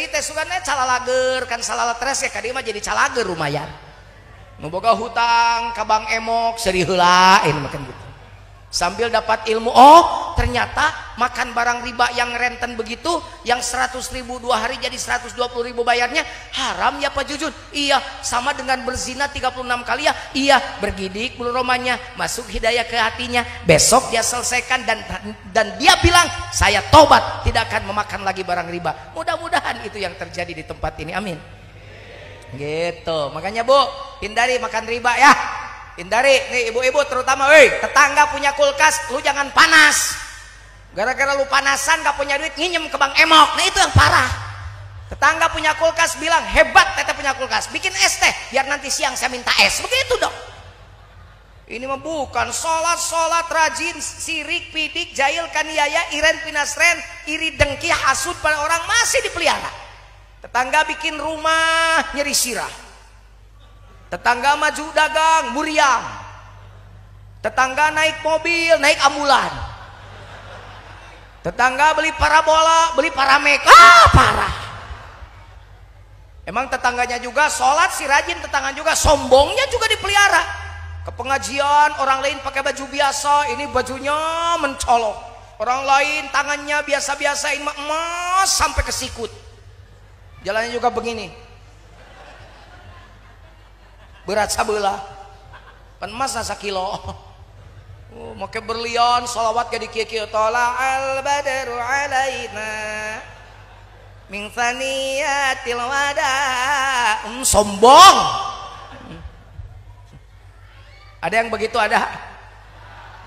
istri teh sugana calalager kan salala tres ya kadi mah jadi calager lumayan. Nu boga hutang ka Bang Emok seri heulain makan gitu. Sambil dapat ilmu, oh ternyata makan barang riba yang renten begitu, yang 100.000 2 hari jadi 120.000 bayarnya haram ya Pak Jujun. Iya, sama dengan berzina 36 kali ya. Iya, bergidik bulu romanya, masuk hidayah ke hatinya. Besok dia selesaikan dan dia bilang, saya tobat, tidak akan memakan lagi barang riba. Mudah-mudahan itu yang terjadi di tempat ini. Amin. Gitu. Makanya Bu, hindari makan riba ya. Hindari nih ibu-ibu terutama, tetangga punya kulkas, lu jangan panas. Gara-gara lu panasan gak punya duit nginjem ke Bang Emok. Nah itu yang parah. Tetangga punya kulkas bilang hebat teteh punya kulkas, bikin es teh biar nanti siang saya minta es. Begitu dong. Ini mah bukan sholat rajin, sirik, pidik, jahil, kaniaya, iren, pinasren, iri, dengki, hasud pada orang masih dipelihara. Tetangga bikin rumah nyeri sirah. Tetangga maju dagang muriang, tetangga naik mobil, naik ambulan, tetangga beli parabola, beli paramek, parah. Emang tetangganya juga sholat si rajin, tetangga juga sombongnya juga dipelihara. Ke pengajian orang lain pakai baju biasa, ini bajunya mencolok. Orang lain tangannya biasa-biasain emas sampai ke sikut, jalannya juga begini. Berat sabelah pan emas nasa kilo. Make berlian sholawat jadi kieu-kieu tola al badru alaina min thaniyatil wada. Sombong. Ada yang begitu ada.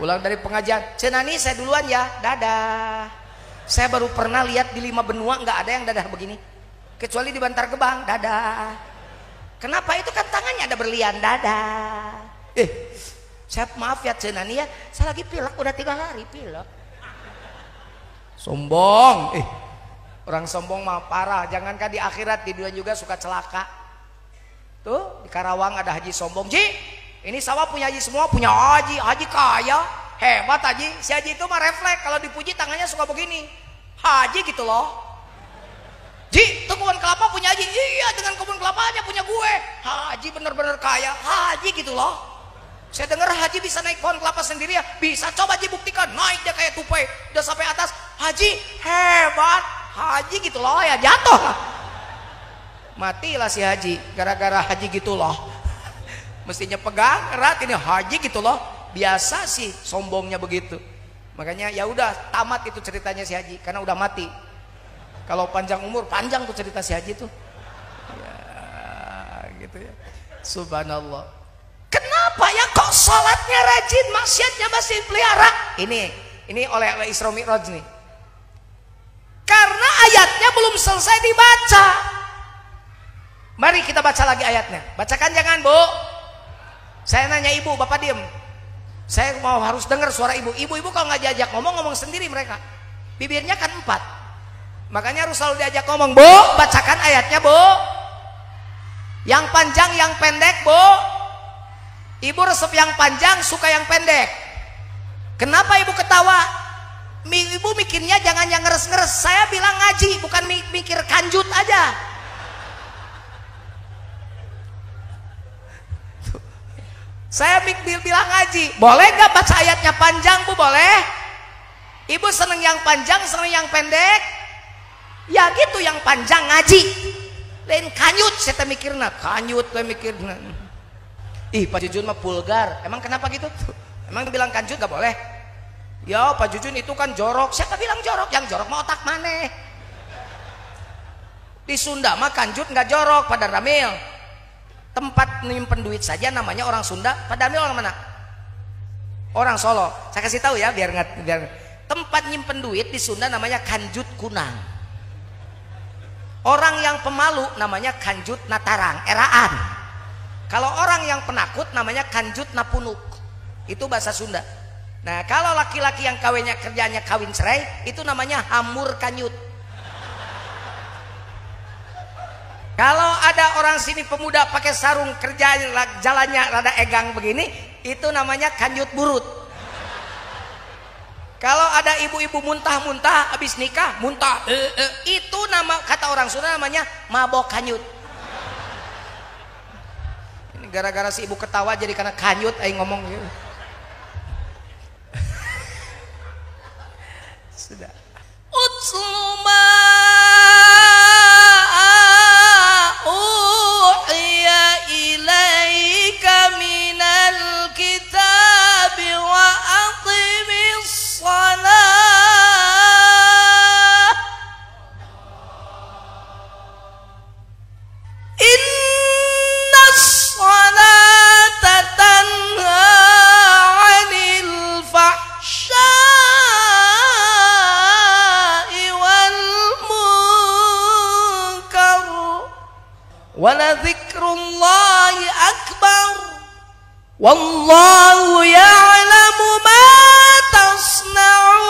Pulang dari pengajian, cenani saya duluan ya, dadah. Saya baru pernah lihat di 5 benua nggak ada yang dadah begini, kecuali di Bantar Gebang, dadah. Kenapa? Itu kan tangannya ada berlian, dadah. Saya maaf ya cenani ya, saya lagi pilek udah 3 hari pilek. Sombong. Orang sombong mah parah. Jangankan di akhirat, di dunia juga suka celaka. Tuh di Karawang ada haji sombong. Ji, ini sawah punya haji semua, punya haji. Haji kaya, hebat haji. Si haji itu mah refleks, kalau dipuji tangannya suka begini. Haji gitu loh. Ji, tuh kebun kelapa punya haji. Iya, dengan kebun kelapanya punya gue. Haji bener-bener kaya. Haji gitu loh. Saya dengar haji bisa naik pohon kelapa sendiri ya. Bisa, coba Ji buktikan. Naik dia kayak tupai, udah sampai atas. Haji hebat. Haji gitu loh ya, jatuh lah. Matilah si haji gara-gara haji gitu loh. Mestinya pegang erat, ini haji gitu loh. Biasa sih sombongnya begitu. Makanya ya udah tamat itu ceritanya si haji karena udah mati. Kalau panjang umur, panjang tuh cerita si haji tuh. Ya, gitu ya. Subhanallah. Kenapa ya kok sholatnya rajin, maksiatnya masih pelihara? Ini oleh Isra Mi'raj nih. Karena ayatnya belum selesai dibaca. Mari kita baca lagi ayatnya. Bacakan jangan Bu. Saya nanya ibu, bapak diem. Saya mau harus dengar suara ibu. Ibu-ibu kalau nggak diajak ngomong sendiri mereka. Bibirnya kan 4. Makanya harus selalu diajak ngomong. Bu, bacakan ayatnya Bu. Yang panjang, yang pendek Bu. Ibu resep yang panjang, suka yang pendek. Kenapa ibu ketawa? Ibu mikirnya jangan yang ngeres-ngeres. Saya bilang ngaji, bukan mikir kanjut aja. Saya bilang ngaji. Boleh gak baca ayatnya panjang Bu? Boleh. Ibu seneng yang panjang, seneng yang pendek. Ya gitu, yang panjang ngaji. Lain kanyut, saya mikirna kanyut, saya mikirna. Pak Jujun mah vulgar. Emang kenapa gitu? Emang bilang kanjut gak boleh? Ya Pak Jujun itu kan jorok. Siapa bilang jorok? Yang jorok mah otak maneh. Di Sunda mah kanjut nggak jorok, Pak Ramil. Tempat nyimpen duit saja namanya orang Sunda. Pak Ramil orang mana? Orang Solo. Saya kasih tahu ya biar tempat nyimpen duit di Sunda namanya kanjut kunang. Orang yang pemalu namanya kanjut natarang, eraan. Kalau orang yang penakut namanya kanjut napunuk. Itu bahasa Sunda. Nah, kalau laki-laki yang kerjanya kawin cerai, itu namanya hamur kanyut. Kalau ada orang sini pemuda pakai sarung kerja jalannya rada egang begini, itu namanya kanjut burut. Kalau ada ibu-ibu muntah-muntah habis nikah, muntah. Itu nama, kata orang Sunda namanya mabok kanyut. Ini gara-gara si ibu ketawa jadi karena kanyut aing ngomong gitu. Sudah. Utsluma uhiya ilaika minal kitabi wa aqimis shalah innas salata tanha 'anil fahsya'i wal munkar wa la dzikrullahi akbar wallahu ya'lamu ma tasna'un.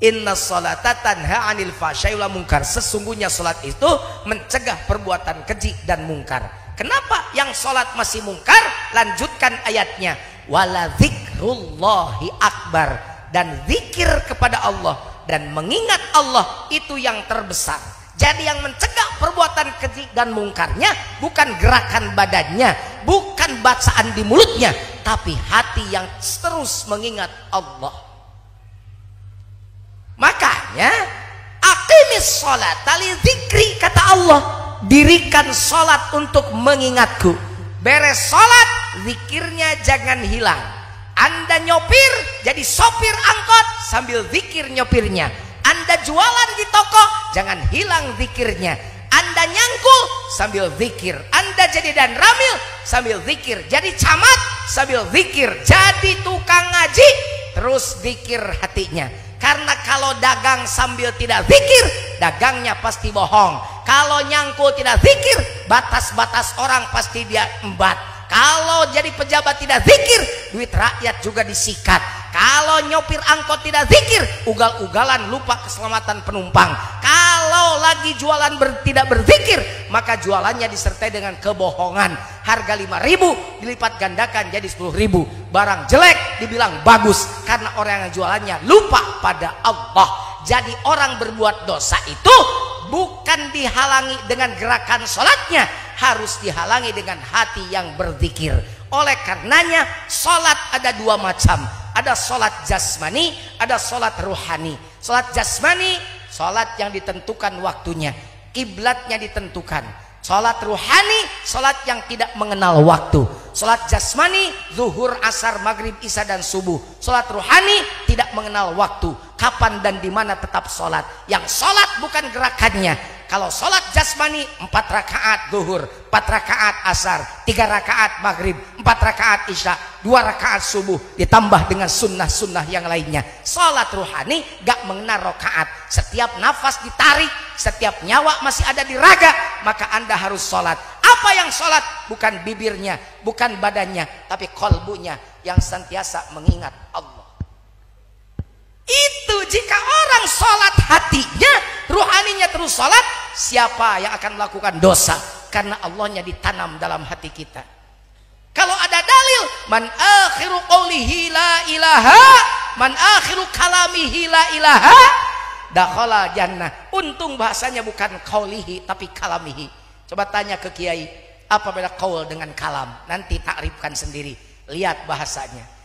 Innas salata tanha 'anil fahsya'i wal munkar. Sesungguhnya salat itu mencegah perbuatan keji dan mungkar. Kenapa yang salat masih mungkar? Lanjutkan ayatnya. Wala dzikrullahi akbar, dan zikir kepada Allah dan mengingat Allah itu yang terbesar. Jadi yang mencegah perbuatan keji dan mungkarnya bukan gerakan badannya, bukan bacaan di mulutnya, tapi hati yang terus mengingat Allah. Makanya aqimis sholata li dzikri, kata Allah, dirikan sholat untuk mengingatku. Beres sholat, zikirnya jangan hilang. Anda nyopir jadi sopir angkot sambil zikir nyopirnya. Anda jualan di toko, jangan hilang zikirnya. Anda nyangkul sambil zikir. Anda jadi dan ramil sambil zikir. Jadi camat sambil zikir. Jadi tukang ngaji terus zikir hatinya. Karena kalau dagang sambil tidak zikir, dagangnya pasti bohong. Kalau nyangkul tidak zikir, batas-batas orang pasti dia embat. Kalau jadi pejabat tidak zikir, duit rakyat juga disikat. Kalau nyopir angkot tidak zikir, ugal-ugalan lupa keselamatan penumpang. Kalau lagi jualan tidak berzikir, maka jualannya disertai dengan kebohongan. Harga 5.000 dilipat gandakan jadi 10.000. Barang jelek dibilang bagus karena orang yang jualannya lupa pada Allah. Jadi orang berbuat dosa itu bukan dihalangi dengan gerakan sholatnya, harus dihalangi dengan hati yang berzikir. Oleh karenanya sholat ada dua macam. Ada sholat jasmani, ada sholat ruhani. Sholat jasmani, sholat yang ditentukan waktunya, kiblatnya ditentukan. Sholat ruhani, sholat yang tidak mengenal waktu. Sholat jasmani, zuhur, asar, maghrib, isya dan subuh. Sholat ruhani tidak mengenal waktu, kapan dan di mana tetap sholat. Yang sholat bukan gerakannya. Kalau sholat jasmani 4 rakaat zuhur, 4 rakaat asar, 3 rakaat maghrib, 4 rakaat isya, 2 rakaat subuh, ditambah dengan sunnah-sunnah yang lainnya. Sholat ruhani gak mengenal rakaat. Setiap nafas ditarik, setiap nyawa masih ada di raga, maka Anda harus sholat. Apa yang sholat? Bukan bibirnya, bukan badannya, tapi kolbunya yang senantiasa mengingat Allah. Itu jika orang sholat hatinya, ruhaninya terus sholat, siapa yang akan melakukan dosa? Karena Allahnya ditanam dalam hati kita. Kalau ada dalil, man akhiru qawlihi la ilaha, man akhiru kalamihi la ilaha, dakhala jannah. Untung bahasanya bukan qawlihi tapi kalamihi. Coba tanya ke kiai, apa beda qaul dengan kalam? Nanti takrifkan sendiri. Lihat bahasanya.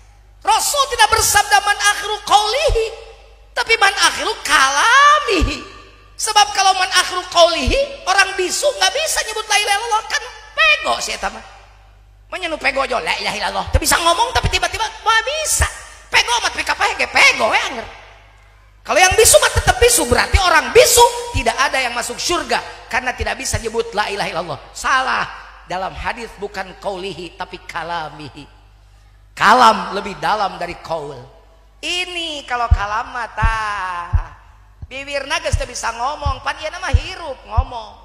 Rasul tidak bersabda man akhiru qawlihi, tapi man akhiru kalamihi. Sebab kalau man akhiru qawlihi, orang bisu nggak bisa nyebut la ilaha illallah, kan pego sih eta mah. Menyenu pego aja la ilaha illallah, teu bisa ngomong tapi tiba-tiba wah bisa. Pego mah teu kapahe ge pego we anger. Kalau yang bisu mah tetap bisu, berarti orang bisu tidak ada yang masuk surga karena tidak bisa nyebut la ilaha illallah. Salah. Dalam hadis bukan qawlihi tapi kalamihi. Kalam lebih dalam dari qaul. Ini kalau kalam mata bibirna geus teu bisa ngomong, pan ieu mah hirup ngomong.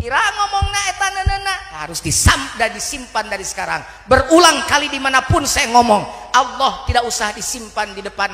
Kira ngomongna eta neunena harus disimpan dari sekarang. Berulang kali dimanapun saya ngomong, Allah tidak usah disimpan di depan,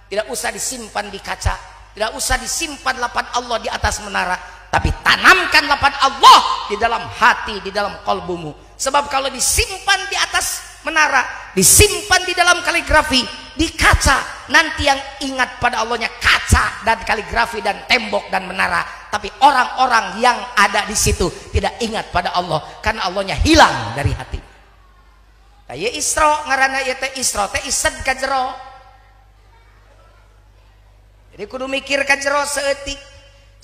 tidak usah disimpan di kaca, tidak usah disimpan lafaz Allah di atas menara, tapi tanamkan lafaz Allah di dalam hati, di dalam qalbumu. Sebab kalau disimpan di atas menara, disimpan di dalam kaligrafi, di kaca, nanti yang ingat pada Allahnya kaca dan kaligrafi dan tembok dan menara. Tapi orang-orang yang ada di situ tidak ingat pada Allah, karena Allahnya hilang dari hati. Kayak Isra, ngaranna ieu teh Isra teh ised ka jero. Jadi kudu mikir ka jero seeutik.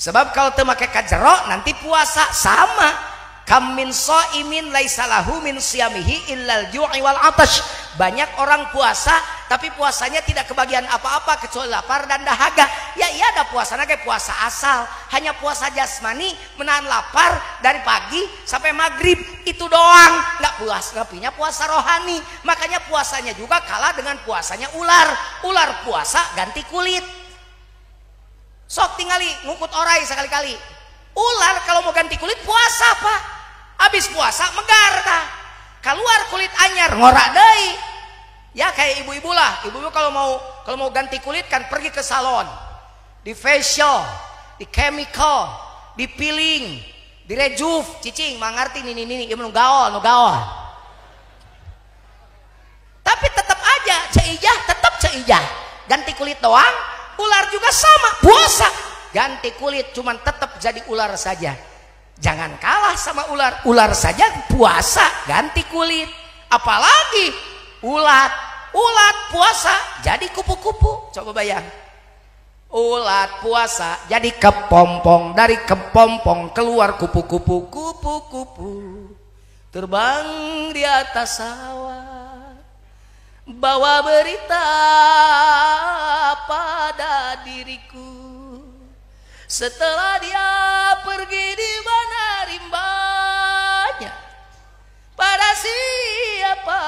Sebab kalau teu make ka jero nanti puasa sama. Kam min shaimin laisa lahu min siyamihi illal ju'i wal atash. Banyak orang puasa tapi puasanya tidak kebagian apa-apa kecuali lapar dan dahaga. Ya iya ada puasana kayak puasa asal, hanya puasa jasmani, menahan lapar dari pagi sampai maghrib, itu doang. Nggak punya puasa rohani. Makanya puasanya juga kalah dengan puasanya ular. Ular puasa ganti kulit. Sok tingali ngukut orai sekali-kali. Ular kalau mau ganti kulit puasa Pak. Habis puasa megar tah. Keluar kulit anyar ngorak deui. Ya kayak ibu-ibu lah. Ibu-ibu kalau mau ganti kulit kan pergi ke salon. Di facial, di chemical, di peeling, di rejuve, cicing mangarti ini ieu nu gaol. Tapi tetap aja tetap ceijah. Ganti kulit doang, ular juga sama, puasa. Ganti kulit cuman tetap jadi ular saja. Jangan kalah sama ular. Ular saja puasa ganti kulit, apalagi ulat puasa jadi kupu-kupu. Coba bayang, ulat puasa jadi kepompong, dari kepompong keluar kupu-kupu. Terbang di atas sawah, bawa berita pada diriku. Setelah dia pergi, di mana rimbanya? Pada siapa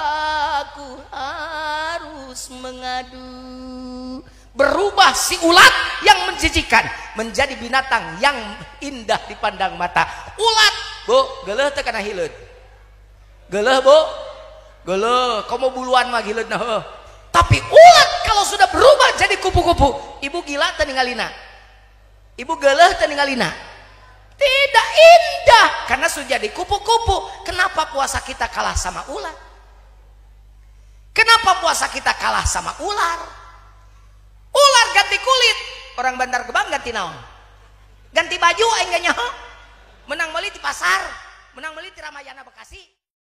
aku harus mengadu? Berubah si ulat yang menjijikan menjadi binatang yang indah dipandang mata. Ulat, Bu, geuleuh teh kana hileud. Geuleuh, Bu. Geuleuh, komo buluan mah hileud nah. Tapi ulat kalau sudah berubah jadi kupu-kupu, ibu gila teh ningalina. Ibu geuleuh teh ningalina. Tidak indah karena sudah jadi kupu-kupu. Kenapa puasa kita kalah sama ular? Kenapa puasa kita kalah sama ular? Ular ganti kulit, orang Bantar Gebang ganti naon? Ganti baju aing gak nyaho. Menang meuli di pasar, menang meuli di Ramayana Bekasi.